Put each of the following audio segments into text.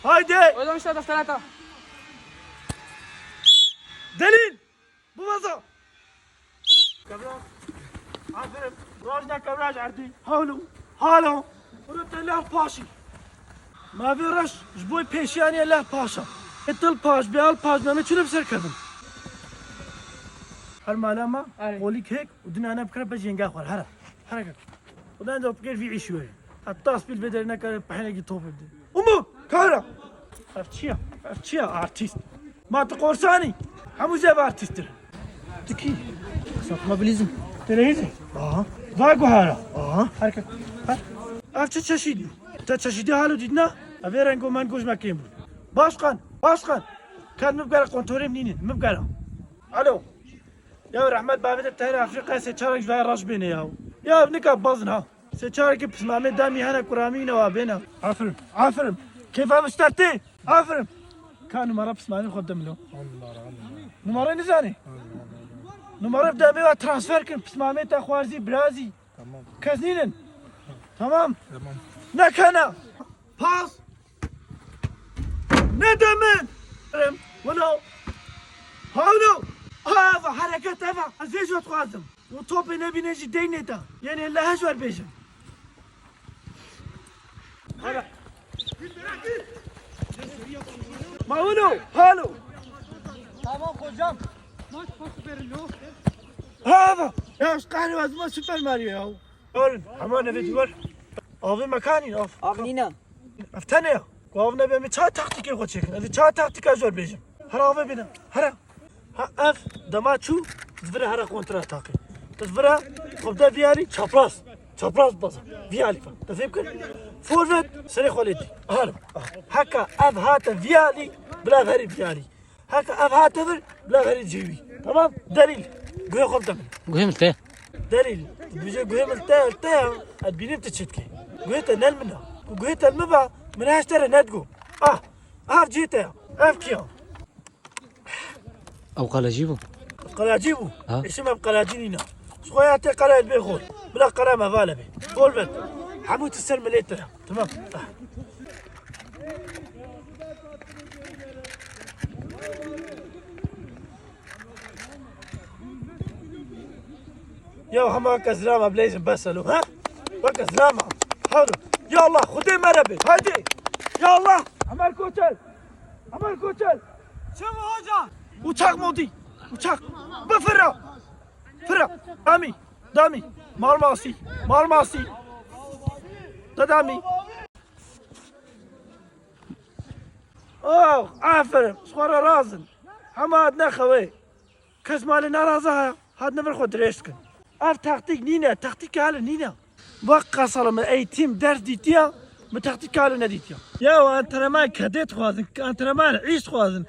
هايدي قدام الشوط في 3. دليل بوظا كبراج عفرم راجنا كبراج عردي هولو هالو ورد الله باشي ما في رش جبوي بيشاني الله باشا انت الباش بيال باش ما شنو بسر كذب هالمالما قوليك هيك ودنا انا بكره بجي نقاخر هلا حركه ودنا ندور بكير في عيش شويه الطاس بالبدر هناك بحين يجي توب بدي امو كارا عرفتشيا ارتيست ما تقورساني همو زي ارتيست تكي صوت موبيليزم تلفزيون ضاقوا هلا حركه عرفت تشاشيدي تشاشيدي هالو ديدنا افيرنجو مانجوج ما كيمبو باشقان كان مبقرا قنطوري منين مبقرا الو يا رحمت بابت التهري افريقيا سيتشارك جواي راش بيني يا ابنك بازنها سيتشارك بسمامي دامي هنا كرامينا وابينا عفرم كيف مسترتي عفرم كانوا مرة بسمامي خدم له نمرة نزاني نمرة بدامي ترانسفير كن بسمامي تا خوارزي برازي كزنينن تمام نكنا باس ندمن ولو هاولو هذا حركات هذا عزيز وتقاسم وطوبي نبي نجي دينتا يعني لا هجوار بيجم هلا ماولو هالو Tamam hocam. هذا يا ايش قاعد ما سوبر ماريو يا اول حمانا فيديور اوفي مكاني اوف Avnina. افتنيا قوفنا بمي تا تاكتيك خو تشيك هذه تا تاكتيك ازور بيجم هرا اوفي بينا هرا اف دماتشو زفرا هرا كونترا تاكي تزفرا خبدا فيالي تشابراس بس فيالي تفهم كل فورفت سري خوليدي هرا هكا اف هات فيالي بلا غير فيالي هكا اف هات بلا غير جيبي تمام دليل قوي خبدا قهمته دليل بيجي قوي ملتا البيني بتشتكي قويت نال منها وقويت المبا من هاشتري ندقو اف جيتا اف كيو او قال جيبه قلاجيبو اسمها قلاجينينا سخوياتي قلاج بيخول بلا قلا ما فالبي فولبت حموت السلم ليتر تمام يا هما كزرامة بليزم بسلو ها وكزرامة حلو يا الله خدي مربي هادي يا الله عمل كوتل Çabuk hocam. uçak modu uçak فرا دامي مارماسي دامي عفرم صورة رازن حماد نخوي كز مالي نرازها هاد نفر خود ريسكن اف تكتيك نينا تكتيك هالا نينا وقع صار اي تيم درس ديتيا بتكتيك هالا نديتيا يا انترمان كديت خوازن انترمان عيش خوازن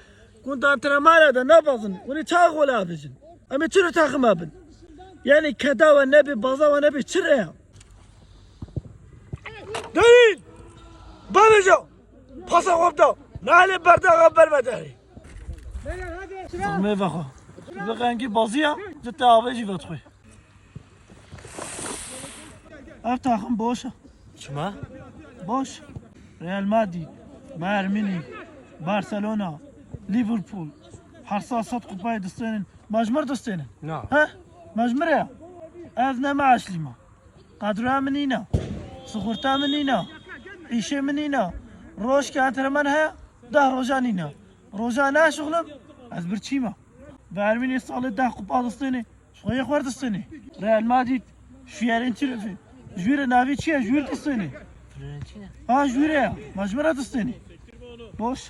كنت انترمان هذا نبضن وني تاغو لابجن امي تشرو تاغمابن يعني كدا والنبي بازا والنبي تشريها دليل بابجو باسا غبدا نالي بردا غبر مداري صغمي فخو بغانكي بازيا جتا عبيجي فتخوي افتحهم بوشة شما بوش ريال مادريد بايرن ميونخ برشلونة ليفربول حرصا صدق باي دستين مجمر دستين نعم ها مجمرة أذنا معاش ليما قدرها منينا صخورتا منينا عيشة منينا روش كانت رمانها ده روجانينا روجانا شغلم از برچيما بايرن ميونخ صالة ده قبا دستين شوية خوار دستين ريال مادريد شويرين تلفي جوير نافي چيه جوير دستين جوير مجمرة دستين بوش